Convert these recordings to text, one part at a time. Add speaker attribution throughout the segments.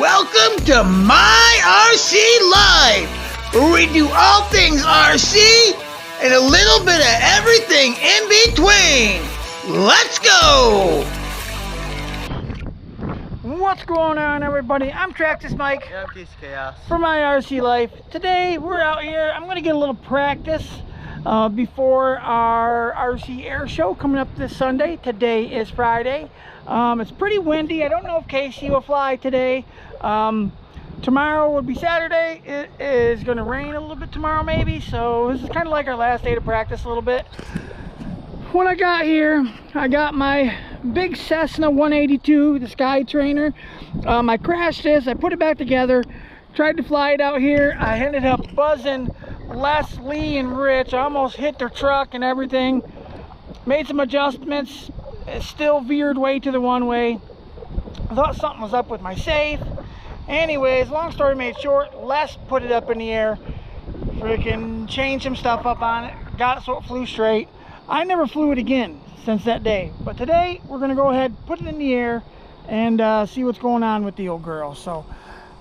Speaker 1: Welcome to My RC Life, where we do all things RC and a little bit of everything in between. Let's go!
Speaker 2: What's going on, everybody? I'm Tractus Mike.
Speaker 3: Yeah, I'm Case Chaos.
Speaker 2: For My RC Life. Today we're out here. I'm going to get a little practice before our RC air show coming up this Sunday. Today is Friday. It's pretty windy. I don't know if Casey will fly today. Tomorrow would be Saturday. It is going to rain a little bit tomorrow maybe, so this is kind of like our last day to practice a little bit. When I got here, I got my big Cessna 182, the Sky Trainer. I crashed this, I put it back together, tried to fly it out here. I ended up buzzing Les, Lee, and Rich. I almost hit their truck and everything. Made some adjustments. It still veered way to the one way. I thought something was up with my safe. Anyways, long story made short, Les put it up in the air, freaking changed some stuff up on it, got it so it flew straight. I never flew it again since that day, but today we're gonna go ahead, put it in the air, and see what's going on with the old girl. So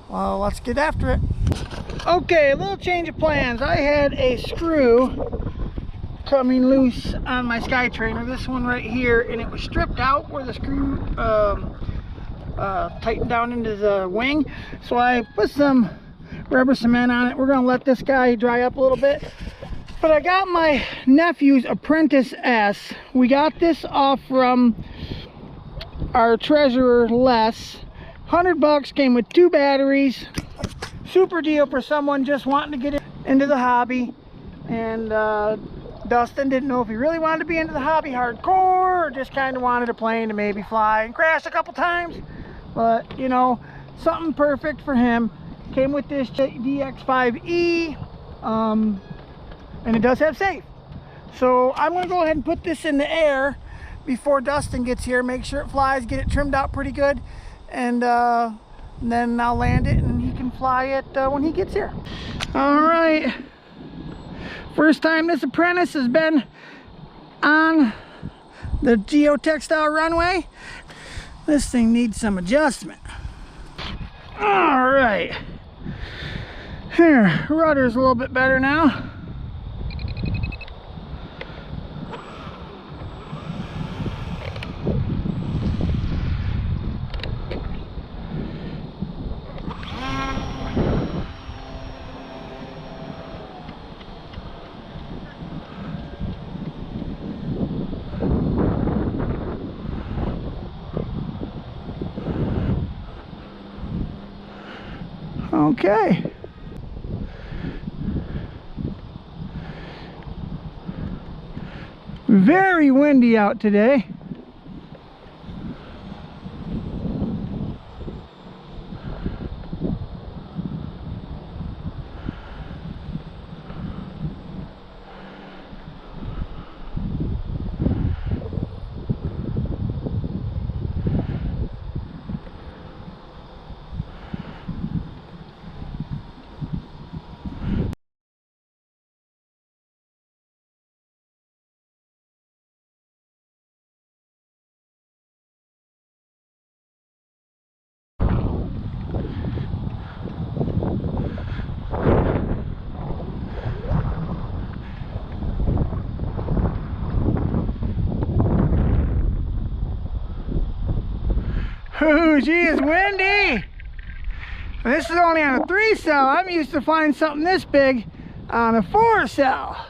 Speaker 2: let's get after it. Okay, a little change of plans. I had a screw coming loose on my Sky Trainer, this one right here, and it was stripped out where the screw tightened down into the wing. So I put some rubber cement on it. We're gonna let this guy dry up a little bit. But I got my nephew's Apprentice S. We got this off from our treasurer Les. $100, came with 2 batteries. Super deal for someone just wanting to get into the hobby. And Dustin didn't know if he really wanted to be into the hobby hardcore or just kind of wanted a plane to maybe fly and crash a couple times. But you know, something perfect for him. Came with this DX5E. And it does have safe. So I'm going to go ahead and put this in the air before Dustin gets here, make sure it flies, get it trimmed out pretty good, and then I'll land it and he can fly it when he gets here. All right, first time this Apprentice has been on the geotextile runway. This thing needs some adjustment. All right, here, rudder's a little bit better now. Okay. Very windy out today. Ooh, gee, it's windy. This is only on a 3-cell. I'm used to flying something this big on a 4-cell.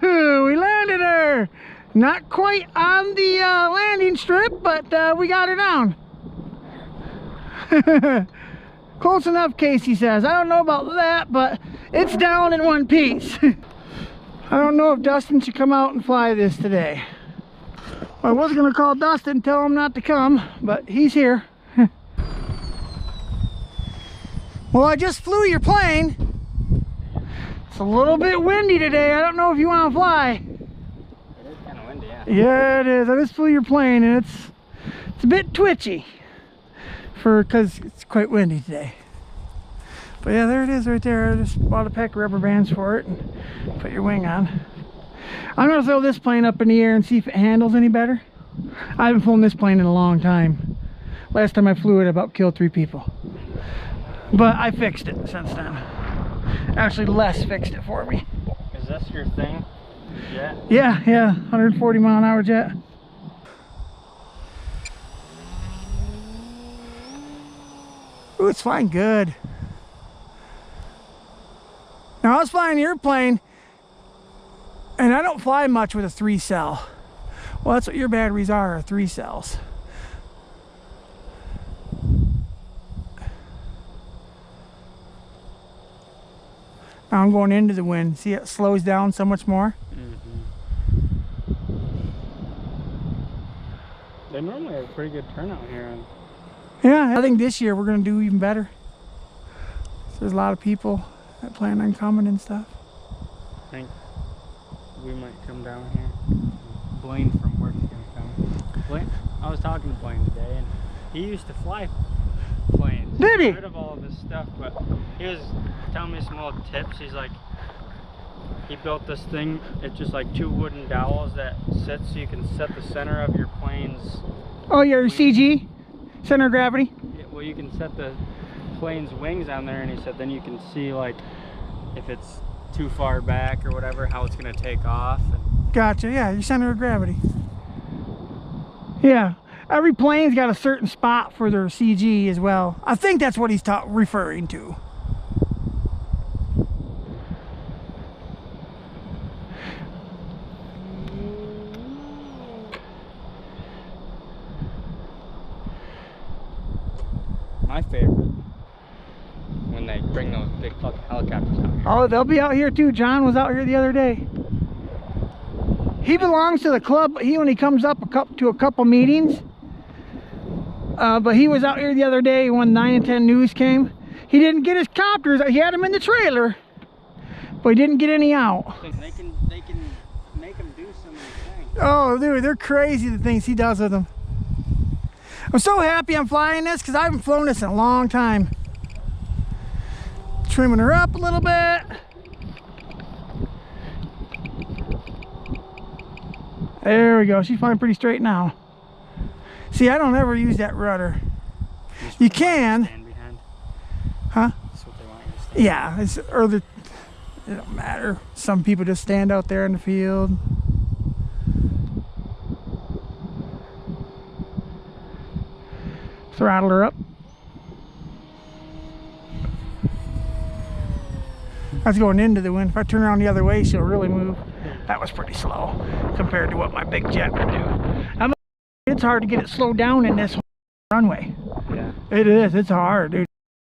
Speaker 2: We landed her. Not quite on the landing strip, but we got her down. Close enough, Casey says. I don't know about that, but it's down in one piece. I don't know if Dustin should come out and fly this today. I was gonna call Dustin and tell him not to come, but he's here. Well, I just flew your plane. It's a little bit windy today. I don't know if you want to fly.
Speaker 3: It is kind of windy, yeah.
Speaker 2: Yeah, it is. I just flew your plane, and it's a bit twitchy because it's quite windy today. But yeah, there it is right there. I just bought a pack of rubber bands for it and put your wing on. I'm gonna throw this plane up in the air and see if it handles any better. I haven't flown this plane in a long time. Last time I flew it, I about killed 3 people. But I fixed it since then. Actually, Les fixed it for me.
Speaker 3: Is this your thing? Jet?
Speaker 2: Yeah, 140 mile an hour jet. Ooh, it's flying good. Now I was flying your plane, and I don't fly much with a 3-cell. Well, that's what your batteries are 3 cells. Now I'm going into the wind. See, it slows down so much more.
Speaker 3: They normally have a pretty good turnout here.
Speaker 2: Yeah, I think this year we're going to do even better. So there's a lot of people that plan on coming and stuff.
Speaker 3: I think we might come down here. Blaine from work is going to come. Blaine, I was talking to Blaine today, and he used to fly planes.
Speaker 2: Did he?
Speaker 3: Rid of all of this stuff, but he was telling me some little tips. He's like, he built this thing. It's just like 2 wooden dowels that sit so you can set the center of your plane's.
Speaker 2: Oh, your CG, center of gravity.
Speaker 3: Yeah, well, you can set the plane's wings on there, and he said then you can see like if it's too far back or whatever, how it's gonna take off.
Speaker 2: Gotcha. Yeah, your center of gravity. Yeah, every plane's got a certain spot for their CG as well. I think that's what he's referring to.
Speaker 3: My favorite, when they bring those big fucking helicopters out here.
Speaker 2: Oh, they'll be out here too. John was out here the other day. He belongs to the club. He only comes up to a couple meetings. But he was out here the other day when 9 and 10 News came. He didn't get his copters. He had them in the trailer, but he didn't get any out.
Speaker 3: They can make them do so many things.
Speaker 2: Oh, dude, they're crazy, the things he does with them. I'm so happy I'm flying this because I haven't flown this in a long time. Trimming her up a little bit. There we go. She's flying pretty straight now. See, I don't ever use that rudder. You can.
Speaker 3: Stand behind.
Speaker 2: Huh?
Speaker 3: That's what they want you to stand.
Speaker 2: Yeah, it don't matter. Some people just stand out there in the field. Throttle her up. That's going into the wind. If I turn around the other way, she'll really move. That was pretty slow compared to what my big jet would do. It's hard to get it slowed down in this runway.
Speaker 3: Yeah.
Speaker 2: It is. It's hard, dude.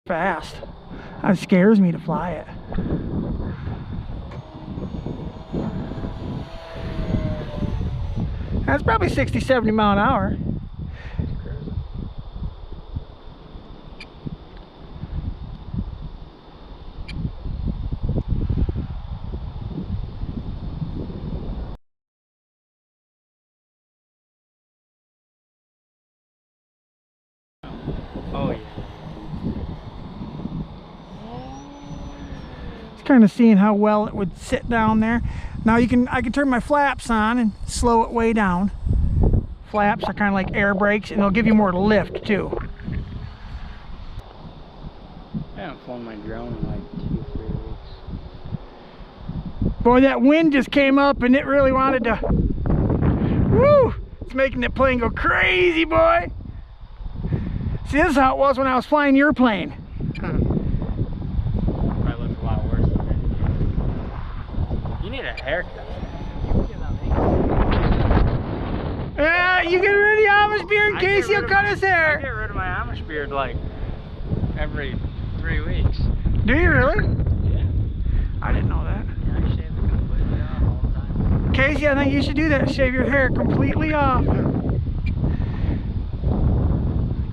Speaker 2: Fast. That scares me to fly it. That's probably 60, 70 mile an hour.
Speaker 3: Oh yeah.
Speaker 2: Just kind of seeing how well it would sit down there. Now I can turn my flaps on and slow it way down. Flaps are kind of like air brakes, and they'll give you more lift too.
Speaker 3: I haven't flown my drone in like 2-3 weeks.
Speaker 2: Boy, that wind just came up and it really wanted to. Woo! It's making the plane go crazy, boy. See, this is how it was when I was flying your plane.
Speaker 3: Probably look a lot worse than it. You need a haircut.
Speaker 2: Yeah, you get rid of the Amish beard in case he'll cut his
Speaker 3: I
Speaker 2: hair.
Speaker 3: get rid of my Amish beard like every 3 weeks.
Speaker 2: Do you really?
Speaker 3: Yeah.
Speaker 2: I didn't know that.
Speaker 3: Yeah, I shave it completely off all the time.
Speaker 2: Casey, I think you should do that. Shave your hair completely off.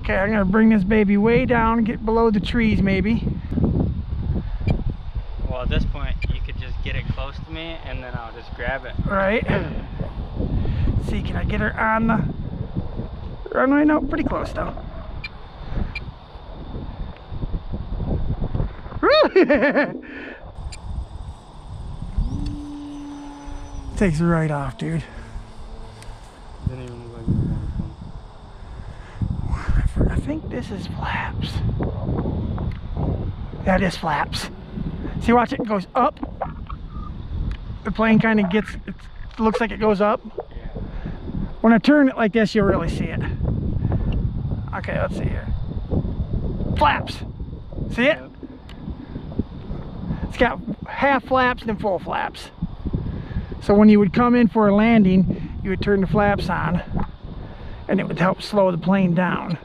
Speaker 2: Okay, I'm gonna bring this baby way down and get below the trees maybe.
Speaker 3: Well, at this point, you could just get it close to me and then I'll just grab it.
Speaker 2: Right. Let's see, can I get her on the runway? No, pretty close though. Takes it right off, dude.
Speaker 3: Didn't even look like it was
Speaker 2: I think this is flaps. That is flaps. See, watch it goes up. The plane kind of gets, it looks like it goes up.
Speaker 3: Yeah.
Speaker 2: When I turn it like this, you'll really see it. Okay, let's see here. Flaps. See it?
Speaker 3: Yep.
Speaker 2: It's got half flaps and then full flaps. So when you would come in for a landing, you would turn the flaps on and it would help slow the plane down.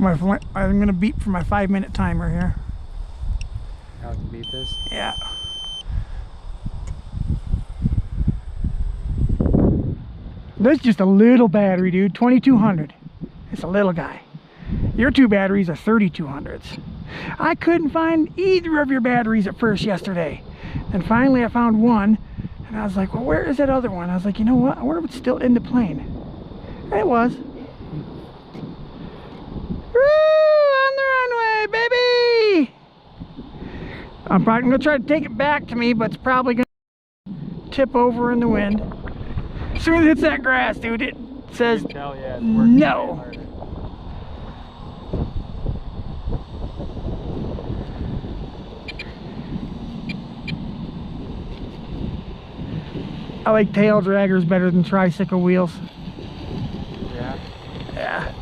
Speaker 2: I'm gonna beep for my 5-minute timer here.
Speaker 3: How to beat this?
Speaker 2: Yeah. This is just a little battery, dude. 2200. It's a little guy. Your two batteries are 3200s. I couldn't find either of your batteries at first yesterday. And finally I found one. And I was like, well, where is that other one? I was like, you know what? I wonder if it's still in the plane. And it was. Woo! On the runway, baby! I'm probably going to try to take it back to me, but it's probably going to tip over in the wind. As soon as it hits that grass, dude, it says
Speaker 3: Tell, yeah, it's working
Speaker 2: no.
Speaker 3: harder.
Speaker 2: I like tail draggers better than tricycle wheels.
Speaker 3: Yeah.
Speaker 2: Yeah.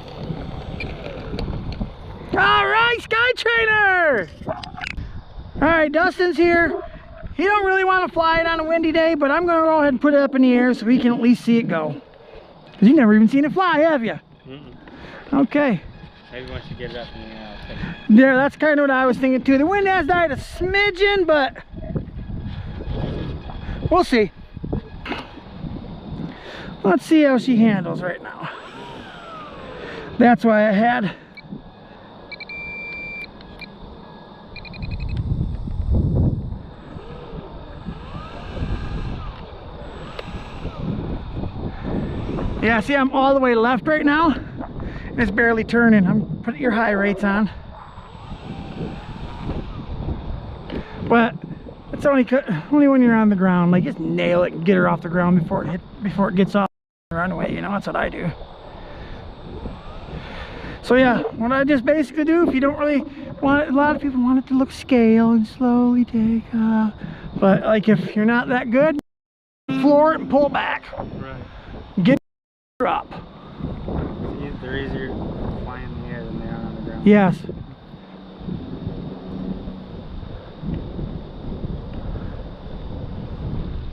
Speaker 2: All right, Sky Trainer! All right, Dustin's here. He don't really want to fly it on a windy day, but I'm going to go ahead and put it up in the air so he can at least see it go. Because you've never even seen it fly, have you?
Speaker 3: Mm-mm.
Speaker 2: Okay.
Speaker 3: Maybe once you get it up in the air, I'll take it.
Speaker 2: Yeah, that's kind of what I was thinking too. The wind has died a smidgen, but we'll see. Let's see how she handles right now. That's why I had yeah, see, I'm all the way left right now and it's barely turning. I'm putting your high rates on, but it's only when you're on the ground. Like, just nail it and get her off the ground before it gets off the runway. You know, that's what I do. So yeah, what I just basically do, if you don't really want it, a lot of people want it to look scale and slowly take off, but like if you're not that good, floor it and pull back.
Speaker 3: Right.
Speaker 2: Get her up.
Speaker 3: They're easier flying in the air than they are on the ground.
Speaker 2: Yes.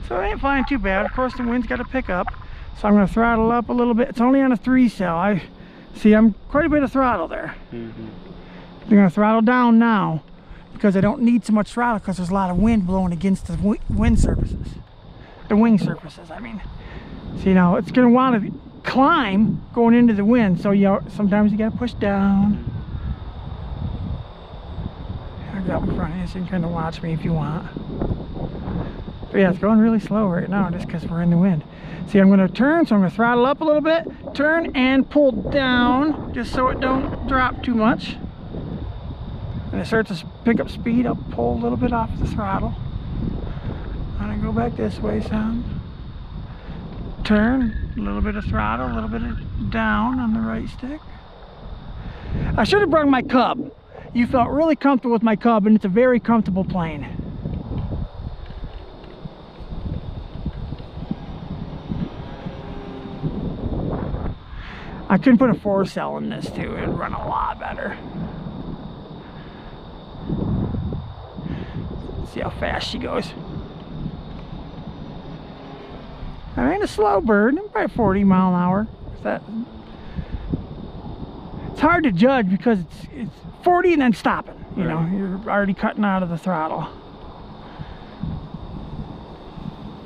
Speaker 2: So it ain't flying too bad. Of course, the wind's got to pick up, so I'm going to throttle up a little bit. It's only on a 3-cell. I see I'm quite a bit of throttle there.
Speaker 3: Mm-hmm.
Speaker 2: I'm going to throttle down now because I don't need so much throttle because there's a lot of wind blowing against the wind surfaces. The wing surfaces, I mean. So, you know, it's going to want to climb going into the wind, so sometimes you got to push down. I'll get up in front of you so you can kind of watch me if you want. But yeah, it's going really slow right now just because we're in the wind. See, I'm going to turn, so I'm going to throttle up a little bit, turn and pull down just so it don't drop too much. When it starts to pick up speed, I'll pull a little bit off the throttle. I'm going to go back this way some. Turn, a little bit of throttle, a little bit of down on the right stick. I should have brought my Cub. You felt really comfortable with my Cub, and it's a very comfortable plane. I could put a 4-cell in this too. It'd run a lot better. Let's see how fast she goes. I ain't a slow bird. I'm probably 40 mile an hour. It's hard to judge because it's 40 and then stopping. You know, you're already cutting out of the throttle.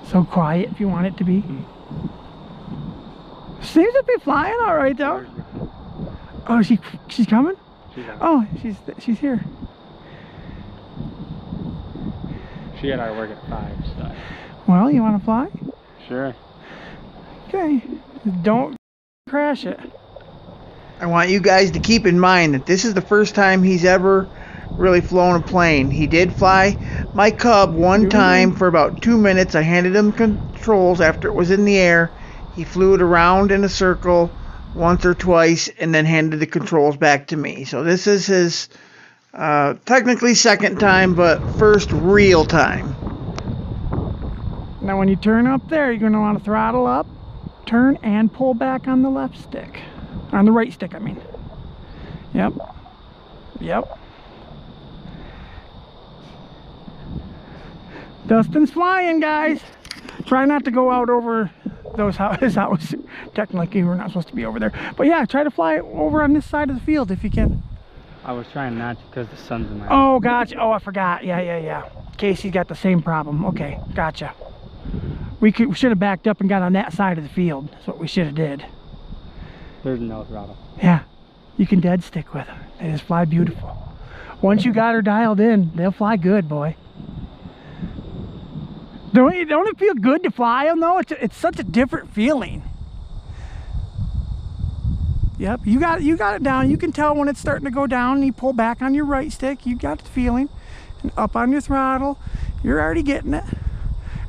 Speaker 2: So quiet if you want it to be. Seems to be flying all right though. Oh, she's coming? Oh, she's here.
Speaker 3: She had our work at 5, so.
Speaker 2: Well, you want to fly?
Speaker 3: Sure.
Speaker 2: Okay. Don't crash it.
Speaker 1: I want you guys to keep in mind that this is the first time he's ever really flown a plane. He did fly my Cub one time for about 2 minutes. I handed him controls after it was in the air. He flew it around in a circle once or twice and then handed the controls back to me. So this is his technically second time, but first real time.
Speaker 2: Now when you turn up there, you're going to want to throttle up, turn, and pull back on the left stick. On the right stick, I mean. Yep. Yep. Dustin's flying, guys. Try not to go out over his house. Technically, we're not supposed to be over there. But yeah, try to fly over on this side of the field if you can.
Speaker 3: I was trying not to because the sun's in my eye.
Speaker 2: Oh, gotcha. Oh, I forgot. Yeah. Casey's got the same problem. Okay, gotcha. We should have backed up and got on that side of the field. That's what we should have did.
Speaker 3: There's no throttle.
Speaker 2: Yeah, you can dead stick with them. They just fly beautiful. Once you got her dialed in, they'll fly good, boy. Don't it feel good to fly them though? It's such a different feeling. Yep, you got it down. You can tell when it's starting to go down and you pull back on your right stick. You got the feeling. And up on your throttle, you're already getting it.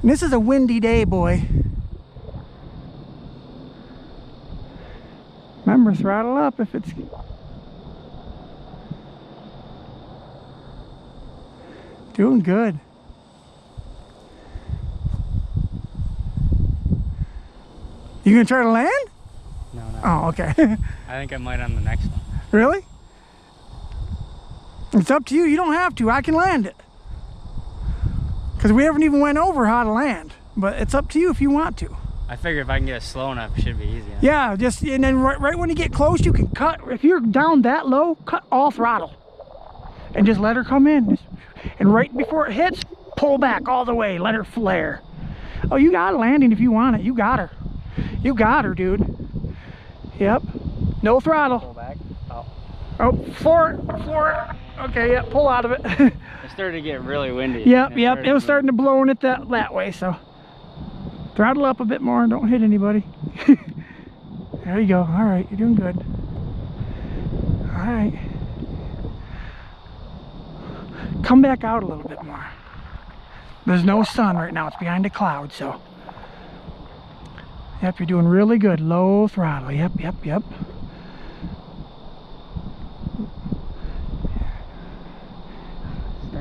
Speaker 2: And this is a windy day, boy. Remember, throttle up if it's... Doing good. You gonna try to land?
Speaker 3: No.
Speaker 2: Oh, okay.
Speaker 3: I think I might on the next one.
Speaker 2: Really? It's up to you. You don't have to. I can land it. Because we haven't even went over how to land. But it's up to you if you want to.
Speaker 3: I figure if I can get it slow enough, it should be easy.
Speaker 2: Yeah, and then right when you get close, you can cut. If you're down that low, cut all throttle. And just let her come in. And right before it hits, pull back all the way. Let her flare. Oh, you got a landing if you want it. You got her. You got her, dude. Yep. No throttle.
Speaker 3: Pull back.
Speaker 2: Oh, floor. Okay, yeah, pull out of it.
Speaker 3: It started to get really windy.
Speaker 2: Yep. It was starting to blow in it that way, so. Throttle up a bit more. Don't hit anybody. There you go. All right, you're doing good. All right. Come back out a little bit more. There's no sun right now. It's behind a cloud, so. Yep, you're doing really good. Low throttle. Yep.
Speaker 3: Starts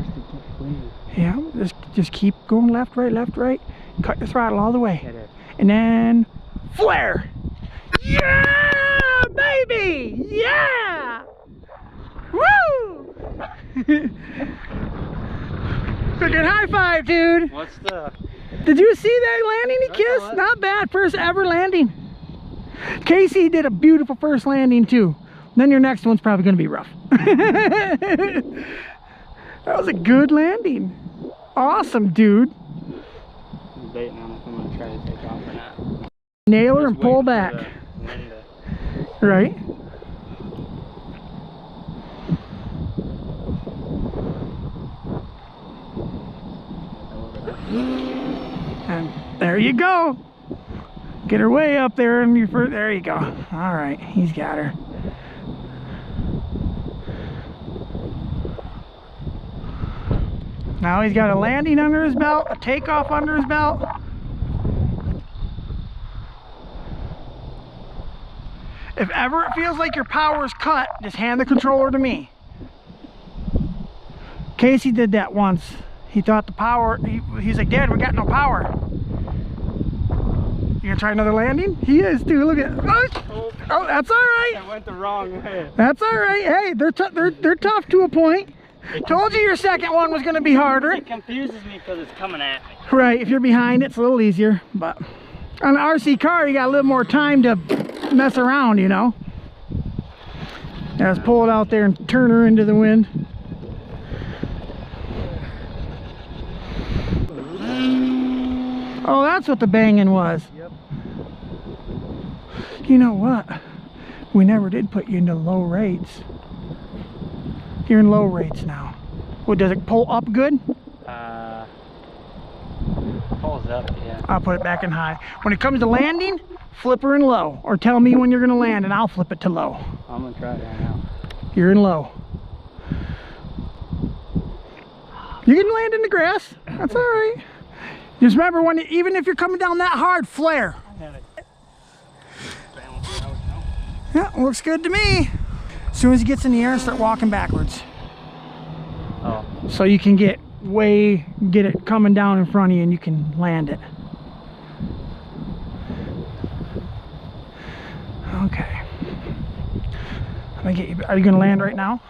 Speaker 3: to get windy.
Speaker 2: Yeah, just keep going left, right. Cut your throttle all the way.
Speaker 3: It is.
Speaker 2: And then flare. Yeah, baby. Yeah. Woo. Freaking high five, dude.
Speaker 3: What's the...
Speaker 2: Did you see that landing he kissed? Not bad. First ever landing. Casey did a beautiful first landing too. Then your next one's probably going to be rough. That was a good landing. Awesome, dude.
Speaker 3: I'm debating on if I'm going to try to take off or not.
Speaker 2: Nail her and pull back. Right. And there you go. Get her way up there and there you go. All right, he's got her. Now he's got a landing under his belt, a takeoff under his belt. If ever it feels like your power is cut, just hand the controller to me. Casey did that once. He thought the power, he's like, Dad, we got no power. You gonna try another landing? He is too, look at it. Oh, that's all right.
Speaker 3: I went the wrong way.
Speaker 2: That's all right. Hey, they're tough to a point. Told you your second one was gonna be harder.
Speaker 3: It confuses me because it's coming at me.
Speaker 2: Right, if you're behind, it's a little easier. But on an RC car, you got a little more time to mess around, you know. Yeah, let's pull it out there and turn her into the wind. Oh, that's what the banging was.
Speaker 3: Yep.
Speaker 2: You know what? We never did put you into low rates. You're in low rates now. What, does it pull up good?
Speaker 3: Pulls up, yeah.
Speaker 2: I'll put it back in high. When it comes to landing, flip her in low. Or tell me when you're going to land and I'll flip it to low.
Speaker 3: I'm gonna try it right now.
Speaker 2: You're in low. You can land in the grass. That's all right. Just remember, when even if you're coming down that hard, flare. Yeah, looks good to me. As soon as he gets in the air, start walking backwards.
Speaker 3: Oh.
Speaker 2: So you can get it coming down in front of you and you can land it. Okay. I'm gonna get you. Are you gonna land right now?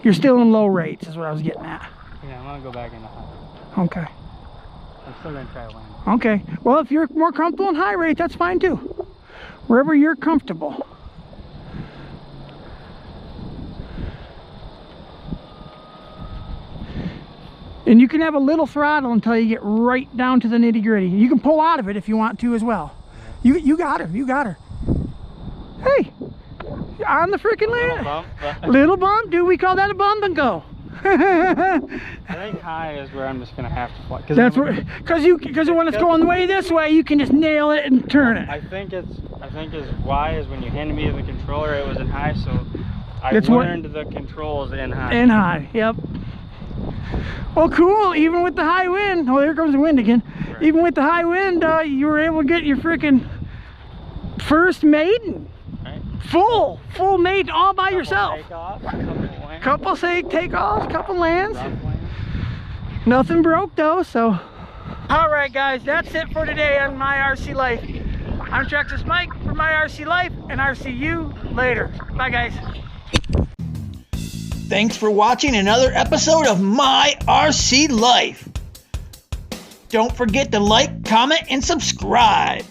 Speaker 2: You're still in low rates, is what I was getting at.
Speaker 3: Yeah, I'm gonna go back into high.
Speaker 2: Okay.
Speaker 3: I'm still gonna try to land.
Speaker 2: Okay. Well, if you're more comfortable in high rate, that's fine too. Wherever you're comfortable. And you can have a little throttle until you get right down to the nitty gritty. You can pull out of it if you want to as well. You got her. You got her. Hey, on the freaking land.
Speaker 3: Little bump.
Speaker 2: Little bump, dude. We call that a bump and go.
Speaker 3: I think high is where I'm just gonna have to fly.
Speaker 2: That's where, because when it's going the way this way, you can just nail it and turn it.
Speaker 3: I think is why is when you handed me the controller, it was in high, so I
Speaker 2: That's
Speaker 3: learned the controls in high.
Speaker 2: In high, yep. Well, cool. Even with the high wind, oh, there comes the wind again. Right. Even with the high wind, you were able to get your freaking first maiden.
Speaker 3: Right.
Speaker 2: Full maiden all by yourself.
Speaker 3: Takeoffs,
Speaker 2: couple takeoffs, couple lands. Nothing broke though, so. All right, guys, that's it for today on My RC Life. I'm Texas Mike for My RC Life, and I'll see you later. Bye, guys.
Speaker 1: Thanks for watching another episode of My RC Life. Don't forget to like, comment, and subscribe.